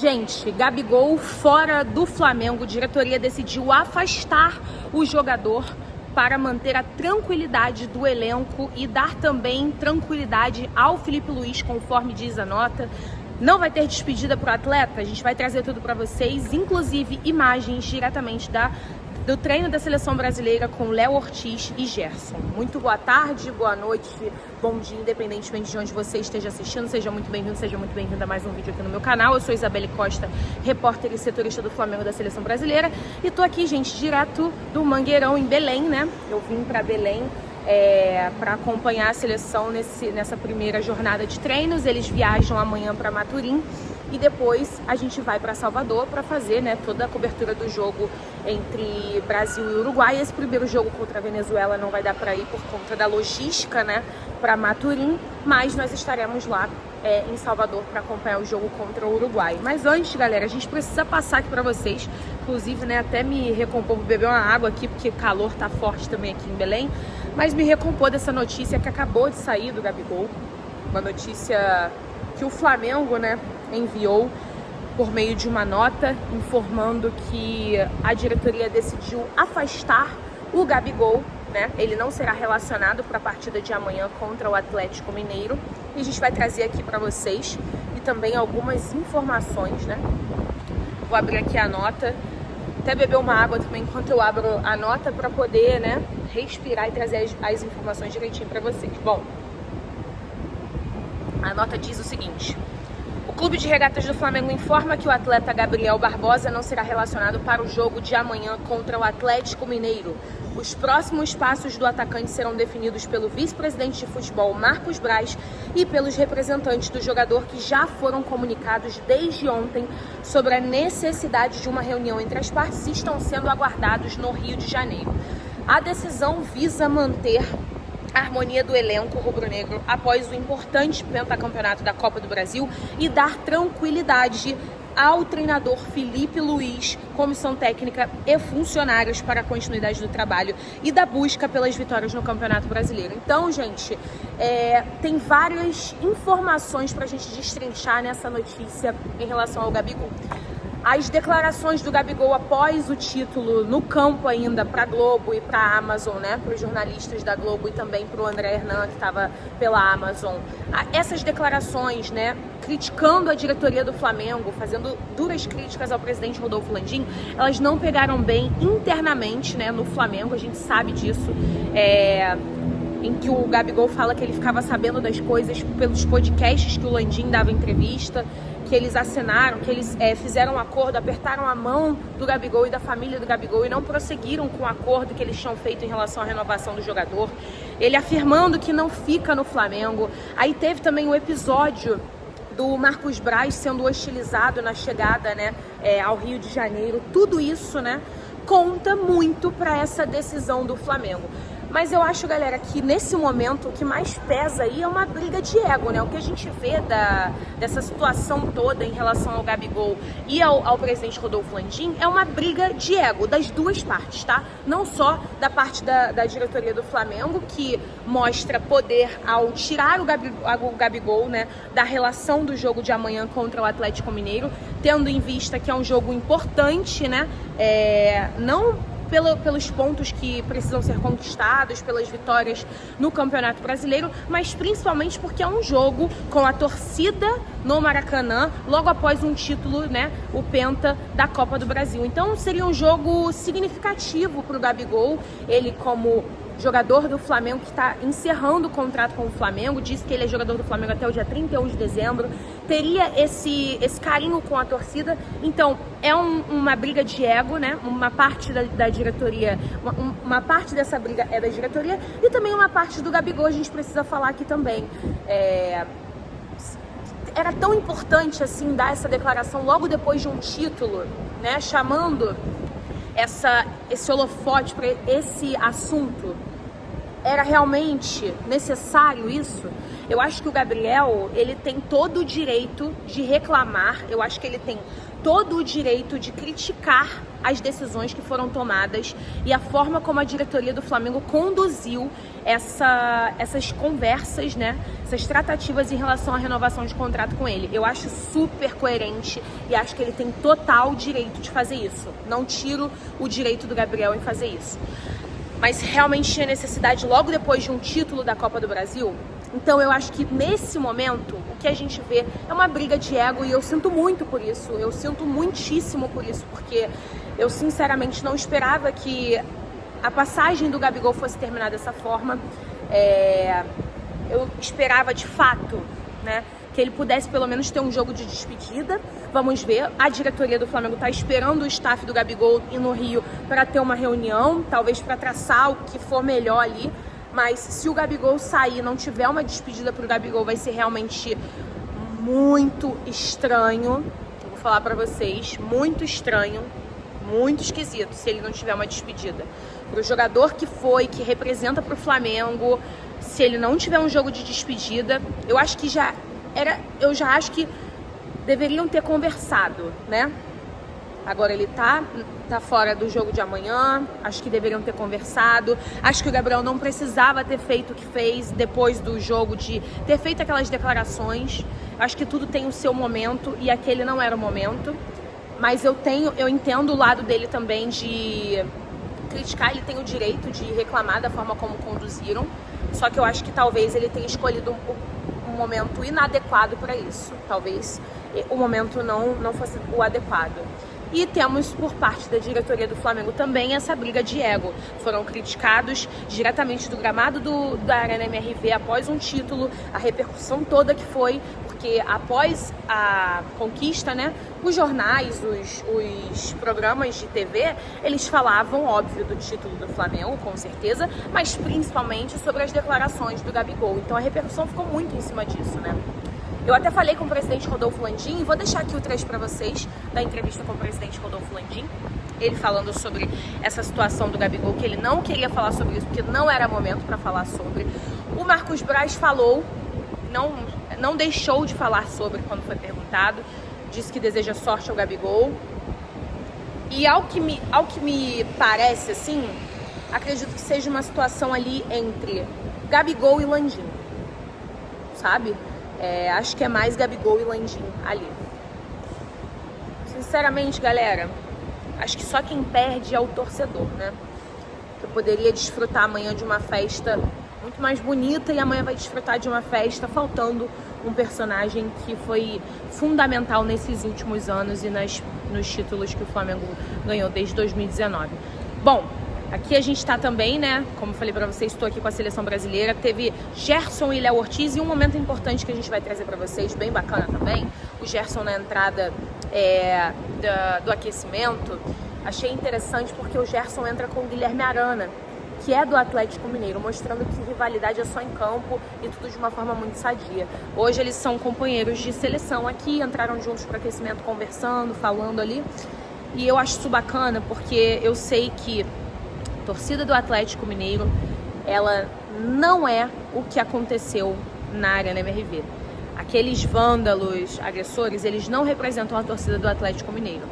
Gente, Gabigol fora do Flamengo, diretoria decidiu afastar o jogador para manter a tranquilidade do elenco e dar também tranquilidade ao Felipe Luiz, conforme diz a nota. Não vai ter despedida para o atleta, a gente vai trazer tudo para vocês, inclusive imagens diretamente do treino da Seleção Brasileira com Léo Ortiz e Gerson. Muito boa tarde, boa noite, bom dia, independentemente de onde você esteja assistindo. Seja muito bem-vindo, seja muito bem-vinda a mais um vídeo aqui no meu canal. Eu sou Isabelle Costa, repórter e setorista do Flamengo da Seleção Brasileira. E tô aqui, gente, direto do Mangueirão, em Belém, né? Eu vim para Belém para acompanhar a seleção nessa primeira jornada de treinos. Eles viajam amanhã para Maturim. E depois a gente vai para Salvador para fazer, né, toda a cobertura do jogo entre Brasil e Uruguai. Esse primeiro jogo contra a Venezuela não vai dar para ir por conta da logística, né, para Maturim, mas nós estaremos lá em Salvador para acompanhar o jogo contra o Uruguai. Mas antes, galera, a gente precisa passar aqui para vocês, inclusive, né, até me recompor, beber uma água aqui, porque o calor tá forte também aqui em Belém, mas me recompor dessa notícia que acabou de sair do Gabigol, uma notícia que o Flamengo, né, enviou por meio de uma nota informando que a diretoria decidiu afastar o Gabigol, né? Ele não será relacionado para a partida de amanhã contra o Atlético Mineiro. E a gente vai trazer aqui para vocês e também algumas informações, né? Vou abrir aqui a nota, até beber uma água também enquanto eu abro a nota para poder, né, respirar e trazer as informações direitinho para vocês. Bom, a nota diz o seguinte: o Clube de Regatas do Flamengo informa que o atleta Gabriel Barbosa não será relacionado para o jogo de amanhã contra o Atlético Mineiro. Os próximos passos do atacante serão definidos pelo vice-presidente de futebol Marcos Braz e pelos representantes do jogador, que já foram comunicados desde ontem sobre a necessidade de uma reunião entre as partes e estão sendo aguardados no Rio de Janeiro. A decisão visa manter a harmonia do elenco rubro-negro após o importante pentacampeonato da Copa do Brasil e dar tranquilidade ao treinador Felipe Luiz, comissão técnica e funcionários para a continuidade do trabalho e da busca pelas vitórias no Campeonato Brasileiro. Então, gente, tem várias informações para a gente destrinchar nessa notícia em relação ao Gabigol. As declarações do Gabigol após o título no campo ainda para a Globo e para a Amazon, né, para os jornalistas da Globo e também para o André Hernan, que estava pela Amazon. Essas declarações, né, criticando a diretoria do Flamengo, fazendo duras críticas ao presidente Rodolfo Landim, elas não pegaram bem internamente, né, no Flamengo, a gente sabe disso, em que o Gabigol fala que ele ficava sabendo das coisas pelos podcasts que o Landim dava entrevista, que eles assinaram, que eles fizeram um acordo, apertaram a mão do Gabigol e da família do Gabigol e não prosseguiram com o acordo que eles tinham feito em relação à renovação do jogador. Ele afirmando que não fica no Flamengo. Aí teve também o episódio do Marcos Braz sendo hostilizado na chegada, né, ao Rio de Janeiro. Tudo isso, né, conta muito para essa decisão do Flamengo. Mas eu acho, galera, que nesse momento o que mais pesa aí é uma briga de ego, né? O que a gente vê dessa situação toda em relação ao Gabigol e ao presidente Rodolfo Landim é uma briga de ego das duas partes, tá? Não só da parte da diretoria do Flamengo, que mostra poder ao tirar o Gabigol, né, da relação do jogo de amanhã contra o Atlético Mineiro, tendo em vista que é um jogo importante, né? Não pelos pontos que precisam ser conquistados, pelas vitórias no Campeonato Brasileiro, mas principalmente porque é um jogo com a torcida no Maracanã, logo após um título, né, o Penta da Copa do Brasil. Então seria um jogo significativo para o Gabigol, ele como jogador do Flamengo que está encerrando o contrato com o Flamengo, disse que ele é jogador do Flamengo até o dia 31 de dezembro, teria esse carinho com a torcida. Então é uma briga de ego, né? Uma parte da diretoria, uma parte dessa briga é da diretoria e também uma parte do Gabigol, a gente precisa falar aqui também. Era tão importante assim dar essa declaração logo depois de um título, né? Chamando esse holofote para esse assunto. era realmente necessário isso? Eu acho que o Gabriel, ele tem todo o direito de reclamar, eu acho que ele tem todo o direito de criticar as decisões que foram tomadas e a forma como a diretoria do Flamengo conduziu essas conversas, né? Essas tratativas em relação à renovação de contrato com ele. Eu acho super coerente e acho que ele tem total direito de fazer isso. Não tiro o direito do Gabriel em fazer isso. Mas realmente tinha necessidade logo depois de um título da Copa do Brasil. Então eu acho que nesse momento o que a gente vê é uma briga de ego e eu sinto muito por isso, eu sinto muitíssimo por isso, porque eu sinceramente não esperava que a passagem do Gabigol fosse terminar dessa forma. Eu esperava de fato, né, que ele pudesse pelo menos ter um jogo de despedida. Vamos ver, a diretoria do Flamengo está esperando o staff do Gabigol ir no Rio para ter uma reunião, talvez para traçar o que for melhor ali. Mas se o Gabigol sair e não tiver uma despedida pro Gabigol, vai ser realmente muito estranho. Eu vou falar pra vocês, muito estranho, muito esquisito se ele não tiver uma despedida. Pro jogador que foi, que representa pro Flamengo, se ele não tiver um jogo de despedida, eu acho que eu já acho que deveriam ter conversado, né? Agora ele tá fora do jogo de amanhã, acho que deveriam ter conversado, acho que o Gabriel não precisava ter feito o que fez depois do jogo, de ter feito aquelas declarações. Acho que tudo tem o seu momento e aquele não era o momento, mas eu entendo o lado dele também de criticar, ele tem o direito de reclamar da forma como conduziram, só que eu acho que talvez ele tenha escolhido um momento inadequado para isso, talvez o momento não fosse o adequado. E temos por parte da diretoria do Flamengo também essa briga de ego. Foram criticados diretamente do gramado da Arena MRV após um título, a repercussão toda que foi, porque após a conquista, né, os jornais, os programas de TV, eles falavam, óbvio, do título do Flamengo, com certeza, mas principalmente sobre as declarações do Gabigol. Então a repercussão ficou muito em cima disso, né? Eu até falei com o presidente Rodolfo Landim, e vou deixar aqui o trecho para vocês da entrevista com o presidente Rodolfo Landim, ele falando sobre essa situação do Gabigol, que ele não queria falar sobre isso, porque não era momento para falar sobre. O Marcos Braz falou, não deixou de falar sobre quando foi perguntado, disse que deseja sorte ao Gabigol. E ao que me parece, assim, acredito que seja uma situação ali entre Gabigol e Landim, sabe? Acho que é mais Gabigol e Landim ali. Sinceramente, galera, acho que só quem perde é o torcedor, né? Eu poderia desfrutar amanhã de uma festa muito mais bonita e amanhã vai desfrutar de uma festa faltando um personagem que foi fundamental nesses últimos anos e nos títulos que o Flamengo ganhou desde 2019. Bom, aqui a gente tá também, né, como eu falei pra vocês, estou aqui com a seleção brasileira, teve Gerson e Léo Ortiz, e um momento importante que a gente vai trazer pra vocês, bem bacana também, o Gerson na entrada do aquecimento. Achei interessante porque o Gerson entra com o Guilherme Arana, que é do Atlético Mineiro, mostrando que rivalidade é só em campo e tudo de uma forma muito sadia. Hoje eles são companheiros de seleção aqui, entraram juntos pro aquecimento conversando, falando ali, e eu acho isso bacana porque eu sei que torcida do Atlético Mineiro, ela não é o que aconteceu na Arena MRV. Aqueles vândalos, agressores, eles não representam a torcida do Atlético Mineiro.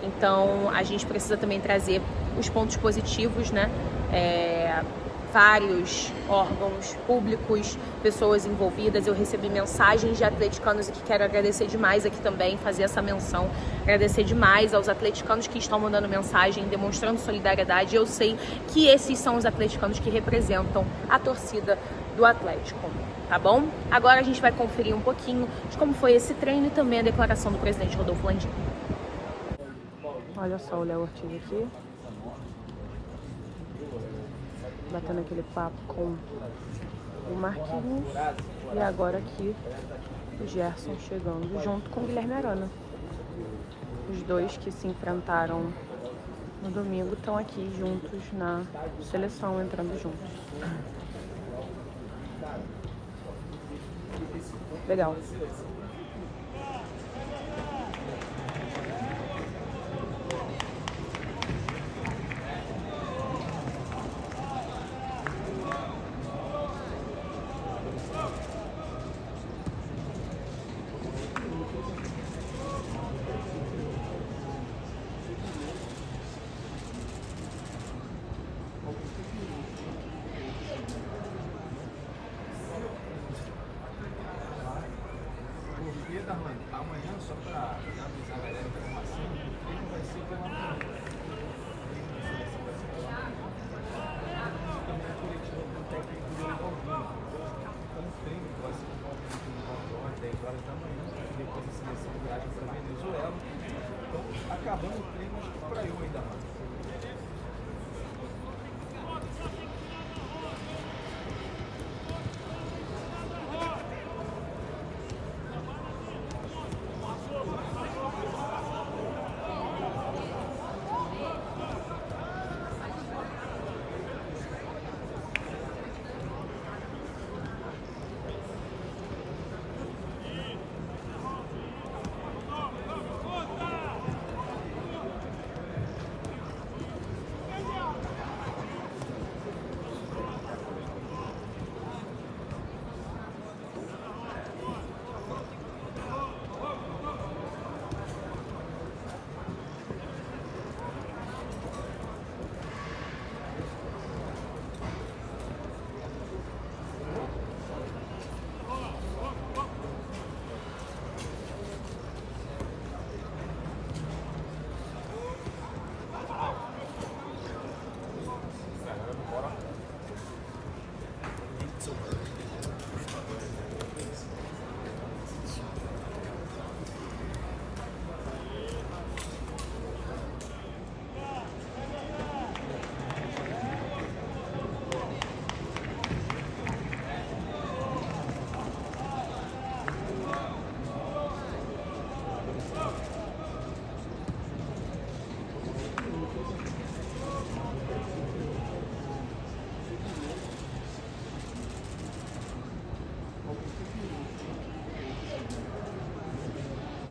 Então, a gente precisa também trazer os pontos positivos, né? Vários órgãos públicos, pessoas envolvidas. Eu recebi mensagens de atleticanos e que quero agradecer demais aqui também, fazer essa menção, agradecer demais aos atleticanos que estão mandando mensagem, demonstrando solidariedade. Eu sei que esses são os atleticanos que representam a torcida do Atlético, tá bom? Agora a gente vai conferir um pouquinho de como foi esse treino e também a declaração do presidente Rodolfo Landim. Olha só o Léo Ortiz aqui, batendo aquele papo com o Marquinhos, e agora aqui o Gerson chegando junto com o Guilherme Arana. Os dois que se enfrentaram no domingo estão aqui juntos na seleção, entrando juntos. Legal. acabando.